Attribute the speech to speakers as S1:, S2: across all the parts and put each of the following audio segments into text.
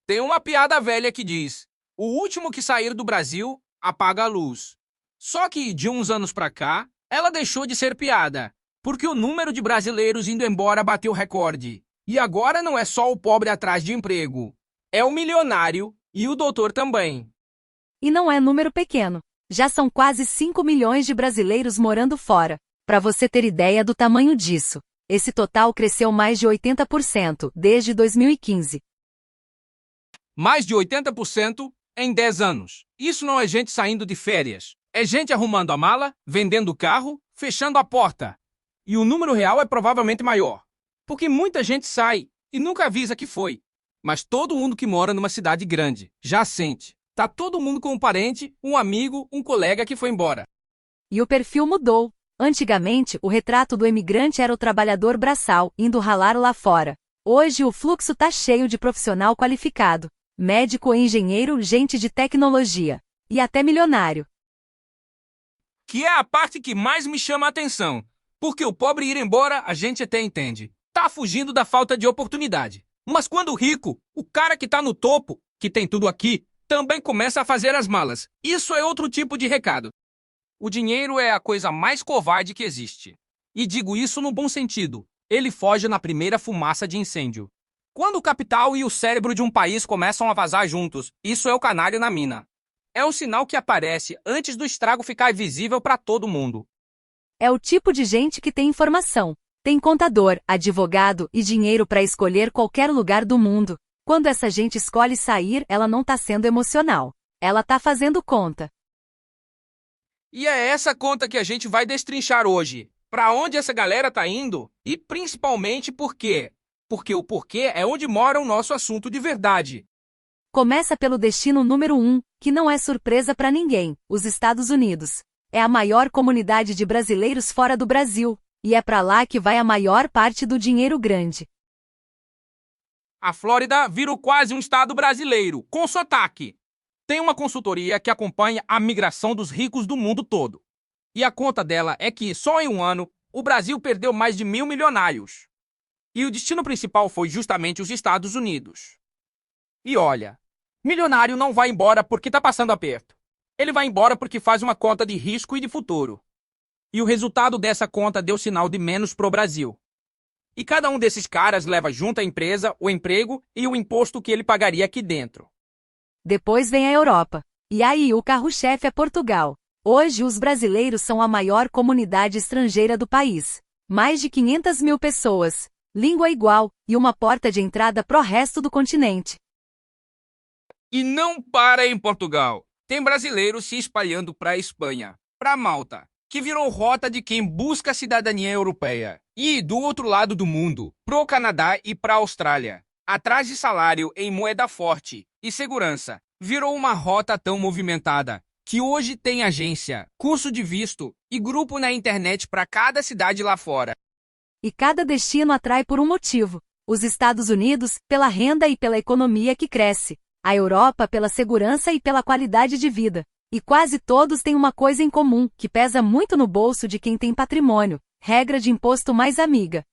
S1: Tem uma piada velha que diz: o último que sair do Brasil apaga a luz. Só que de uns anos pra cá, ela deixou de ser piada, porque o número de brasileiros indo embora bateu recorde. E agora não é só o pobre atrás de emprego, é o milionário e o doutor também.
S2: E não é número pequeno. Já são quase 5 milhões de brasileiros morando fora. Para você ter ideia do tamanho disso, esse total cresceu mais de 80% desde 2015.
S1: Mais de 80% em 10 anos. Isso não é gente saindo de férias. É gente arrumando a mala, vendendo o carro, fechando a porta. E o número real é provavelmente maior. Porque muita gente sai e nunca avisa que foi. Mas todo mundo que mora numa cidade grande já sente. Tá todo mundo com um parente, um amigo, um colega que foi embora.
S2: E o perfil mudou. Antigamente, o retrato do imigrante era o trabalhador braçal, indo ralar lá fora. Hoje o fluxo tá cheio de profissional qualificado. Médico, engenheiro, gente de tecnologia. E até milionário.
S1: Que é a parte que mais me chama a atenção. Porque o pobre ir embora, a gente até entende. Tá fugindo da falta de oportunidade. Mas quando o rico, o cara que tá no topo, que tem tudo aqui, também começa a fazer as malas. Isso é outro tipo de recado. O dinheiro é a coisa mais covarde que existe. E digo isso no bom sentido. Ele foge na primeira fumaça de incêndio. Quando o capital e o cérebro de um país começam a vazar juntos, isso é o canário na mina. É um sinal que aparece antes do estrago ficar visível para todo mundo.
S2: É o tipo de gente que tem informação. Tem contador, advogado e dinheiro para escolher qualquer lugar do mundo. Quando essa gente escolhe sair, ela não tá sendo emocional. Ela tá fazendo conta.
S1: E é essa conta que a gente vai destrinchar hoje. Para onde essa galera tá indo? E principalmente por quê? Porque o porquê é onde mora o nosso assunto de verdade.
S2: Começa pelo destino número 1, que não é surpresa para ninguém, os Estados Unidos. É a maior comunidade de brasileiros fora do Brasil, e é para lá que vai a maior parte do dinheiro grande.
S1: A Flórida virou quase um estado brasileiro, com sotaque. Tem uma consultoria que acompanha a migração dos ricos do mundo todo. E a conta dela é que, só em um ano, o Brasil perdeu mais de 1.000 milionários. E o destino principal foi justamente os Estados Unidos. E olha, milionário não vai embora porque tá passando aperto. Ele vai embora porque faz uma conta de risco e de futuro. E o resultado dessa conta deu sinal de menos pro Brasil. E cada um desses caras leva junto a empresa, o emprego e o imposto que ele pagaria aqui dentro.
S2: Depois vem a Europa. E aí o carro-chefe é Portugal. Hoje os brasileiros são a maior comunidade estrangeira do país. Mais de 500 mil pessoas. Língua igual, e uma porta de entrada pro resto do continente.
S1: E não para em Portugal. Tem brasileiros se espalhando para a Espanha, para Malta, que virou rota de quem busca a cidadania europeia. E do outro lado do mundo, pro Canadá e para a Austrália. Atrás de salário em moeda forte e segurança, virou uma rota tão movimentada que hoje tem agência, curso de visto e grupo na internet para cada cidade lá fora.
S2: E cada destino atrai por um motivo. Os Estados Unidos, pela renda e pela economia que cresce. A Europa, pela segurança e pela qualidade de vida. E quase todos têm uma coisa em comum, que pesa muito no bolso de quem tem patrimônio: regra de imposto mais amiga.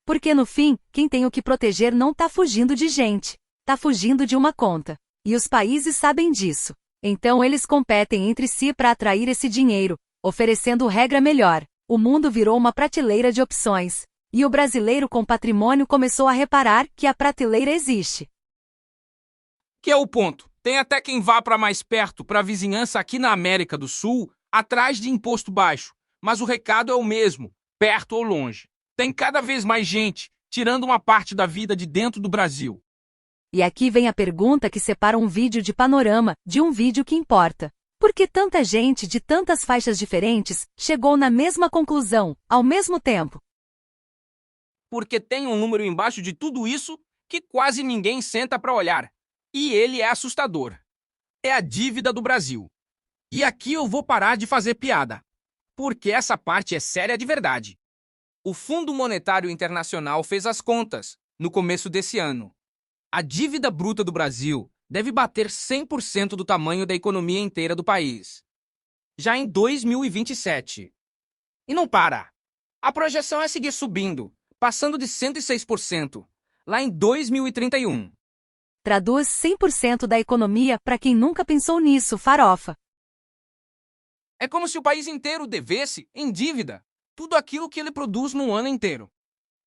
S2: Porque no fim, quem tem o que proteger não tá fugindo de gente. Tá fugindo de uma conta. E os países sabem disso. Então eles competem entre si para atrair esse dinheiro, oferecendo regra melhor. O mundo virou uma prateleira de opções. E o brasileiro com patrimônio começou a reparar que a prateleira existe.
S1: Que é o ponto. Tem até quem vá para mais perto, para a vizinhança aqui na América do Sul, atrás de imposto baixo. Mas o recado é o mesmo, perto ou longe. Tem cada vez mais gente tirando uma parte da vida de dentro do Brasil.
S2: E aqui vem a pergunta que separa um vídeo de panorama de um vídeo que importa. Por que tanta gente de tantas faixas diferentes chegou na mesma conclusão, ao mesmo tempo?
S1: Porque tem um número embaixo de tudo isso que quase ninguém senta para olhar. E ele é assustador. É a dívida do Brasil. E aqui eu vou parar de fazer piada. Porque essa parte é séria de verdade. O Fundo Monetário Internacional fez as contas no começo desse ano. A dívida bruta do Brasil deve bater 100% do tamanho da economia inteira do país. Já em 2027. E não para. A projeção é seguir subindo, passando de 106% lá em 2031.
S2: Traduz 100% da economia para quem nunca pensou nisso, farofa.
S1: É como se o país inteiro devesse, em dívida, tudo aquilo que ele produz no ano inteiro.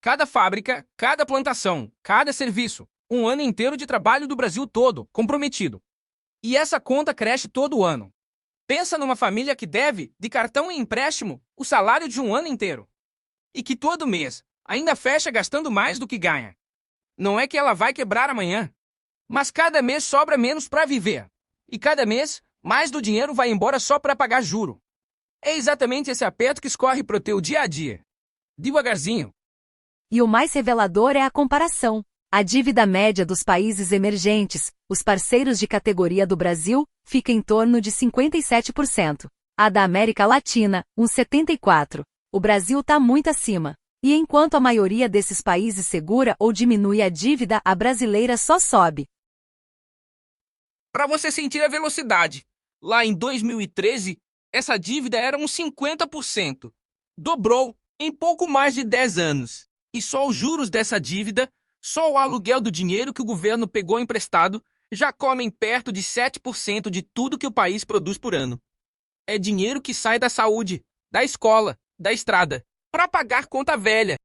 S1: Cada fábrica, cada plantação, cada serviço, um ano inteiro de trabalho do Brasil todo, comprometido. E essa conta cresce todo ano. Pensa numa família que deve, de cartão e empréstimo, o salário de um ano inteiro. E que todo mês ainda fecha gastando mais do que ganha. Não é que ela vai quebrar amanhã, mas cada mês sobra menos para viver. E cada mês, mais do dinheiro vai embora só para pagar juro. É exatamente esse aperto que escorre pro teu dia a dia. Devagarzinho.
S2: E o mais revelador é a comparação. A dívida média dos países emergentes, os parceiros de categoria do Brasil, fica em torno de 57%. A da América Latina, uns 74%. O Brasil está muito acima. E enquanto a maioria desses países segura ou diminui a dívida, a brasileira só sobe.
S1: Para você sentir a velocidade, lá em 2013, essa dívida era uns 50%. Dobrou em pouco mais de 10 anos. E só os juros dessa dívida, só o aluguel do dinheiro que o governo pegou emprestado, já comem perto de 7% de tudo que o país produz por ano. É dinheiro que sai da saúde, da escola, da estrada, para pagar conta velha.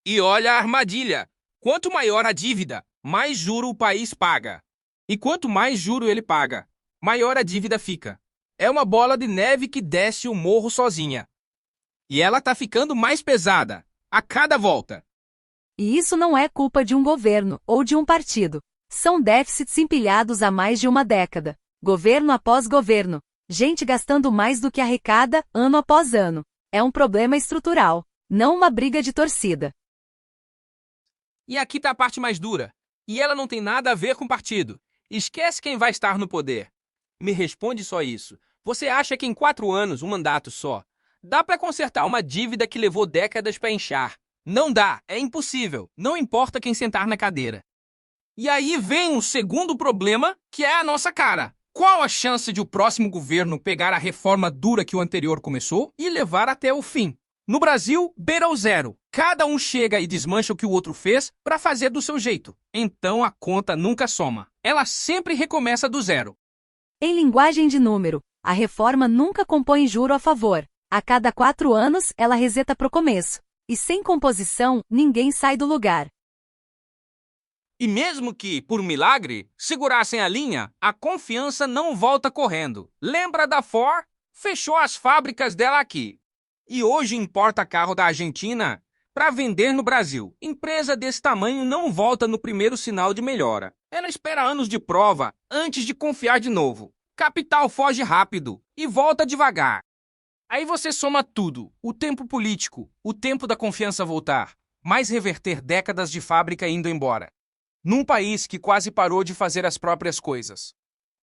S1: E olha a armadilha. Quanto maior a dívida, mais juro o país paga. E quanto mais juro ele paga, maior a dívida fica. É uma bola de neve que desce o morro sozinha. E ela tá ficando mais pesada, a cada volta.
S2: E isso não é culpa de um governo ou de um partido. São déficits empilhados há mais de uma década. Governo após governo. Gente gastando mais do que arrecada, ano após ano. É um problema estrutural, não uma briga de torcida.
S1: E aqui tá a parte mais dura. E ela não tem nada a ver com partido. Esquece quem vai estar no poder. Me responde só isso. Você acha que em 4 anos, um mandato só, dá para consertar uma dívida que levou décadas para inchar? Não dá, é impossível. Não importa quem sentar na cadeira. E aí vem um segundo problema, que é a nossa cara. Qual a chance de o próximo governo pegar a reforma dura que o anterior começou e levar até o fim? No Brasil, beira o zero. Cada um chega e desmancha o que o outro fez para fazer do seu jeito. Então a conta nunca soma. Ela sempre recomeça do zero.
S2: Em linguagem de número, a reforma nunca compõe juro a favor. A cada 4 anos, ela reseta pro começo. E sem composição, ninguém sai do lugar.
S1: E mesmo que, por milagre, segurassem a linha, a confiança não volta correndo. Lembra da Ford? Fechou as fábricas dela aqui. E hoje importa carro da Argentina para vender no Brasil. Empresa desse tamanho não volta no primeiro sinal de melhora. Ela espera anos de prova antes de confiar de novo. Capital foge rápido e volta devagar. Aí você soma tudo, o tempo político, o tempo da confiança voltar, mais reverter décadas de fábrica indo embora. Num país que quase parou de fazer as próprias coisas.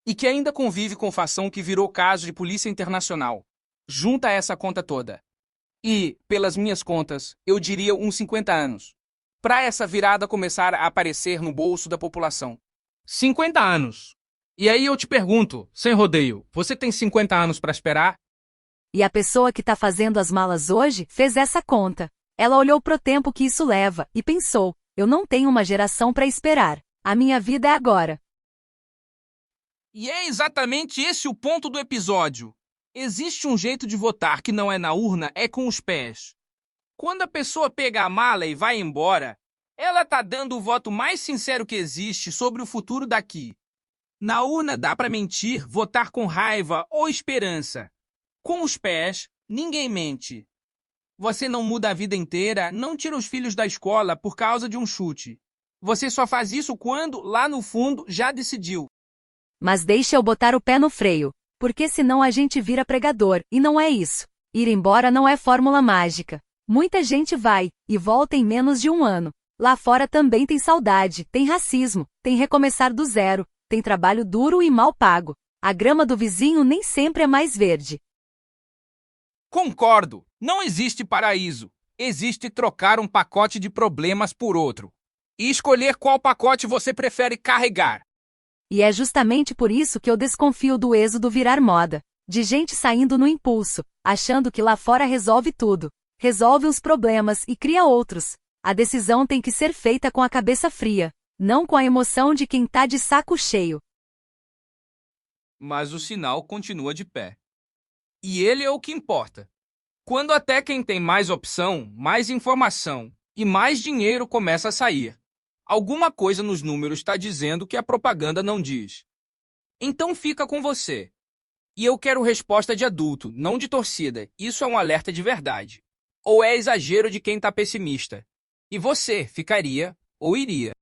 S1: E que ainda convive com fação que virou caso de polícia internacional. Junta essa conta toda. E, pelas minhas contas, eu diria uns 50 anos. Para essa virada começar a aparecer no bolso da população. 50 anos. E aí eu te pergunto, sem rodeio, você tem 50 anos para esperar?
S2: E a pessoa que tá fazendo as malas hoje fez essa conta. Ela olhou pro tempo que isso leva e pensou: eu não tenho uma geração para esperar. A minha vida é agora.
S1: E é exatamente esse o ponto do episódio. Existe um jeito de votar que não é na urna, é com os pés. Quando a pessoa pega a mala e vai embora, ela tá dando o voto mais sincero que existe sobre o futuro daqui. Na urna dá para mentir, votar com raiva ou esperança. Com os pés, ninguém mente. Você não muda a vida inteira, não tira os filhos da escola por causa de um chute. Você só faz isso quando, lá no fundo, já decidiu.
S2: Mas deixa eu botar o pé no freio, porque senão a gente vira pregador, e não é isso. Ir embora não é fórmula mágica. Muita gente vai e volta em menos de um ano. Lá fora também tem saudade, tem racismo, tem recomeçar do zero, tem trabalho duro e mal pago. A grama do vizinho nem sempre é mais verde.
S1: Concordo, não existe paraíso. Existe trocar um pacote de problemas por outro. E escolher qual pacote você prefere carregar.
S2: E é justamente por isso que eu desconfio do êxodo virar moda. De gente saindo no impulso, achando que lá fora resolve tudo. Resolve os problemas e cria outros. A decisão tem que ser feita com a cabeça fria. não com a emoção de quem tá de saco cheio.
S1: Mas o sinal continua de pé. E ele é o que importa. Quando até quem tem mais opção, mais informação e mais dinheiro começa a sair, alguma coisa nos números está dizendo que a propaganda não diz. Então fica com você. E eu quero resposta de adulto, não de torcida. Isso é um alerta de verdade. Ou é exagero de quem está pessimista? E você ficaria ou iria?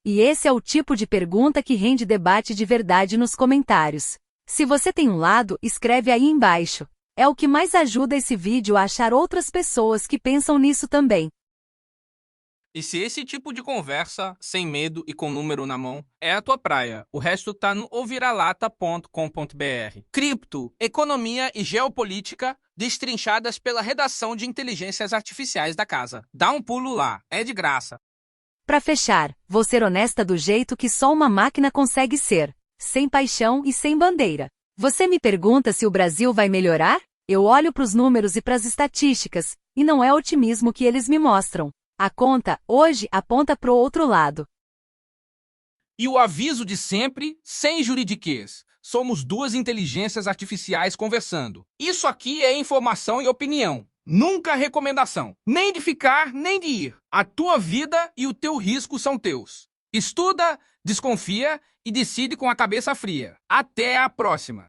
S2: E esse é o tipo de pergunta que rende debate de verdade nos comentários. Se você tem um lado, escreve aí embaixo. É o que mais ajuda esse vídeo a achar outras pessoas que pensam nisso também.
S1: E se esse tipo de conversa, sem medo e com número na mão, é a tua praia, o resto tá no ouviralata.com.br. Cripto, economia e geopolítica destrinchadas pela redação de inteligências artificiais da casa. Dá um pulo lá, é de graça.
S2: Pra fechar, vou ser honesta do jeito que só uma máquina consegue ser. Sem paixão e sem bandeira. Você me pergunta se o Brasil vai melhorar? Eu olho pros números e pras estatísticas, e não é otimismo que eles me mostram. A conta, hoje, aponta pro outro lado.
S1: E o aviso de sempre, sem juridiquês. Somos duas inteligências artificiais conversando. Isso aqui é informação e opinião. Nunca recomendação. Nem de ficar, nem de ir. A tua vida e o teu risco são teus. Estuda, desconfia e decide com a cabeça fria. Até a próxima!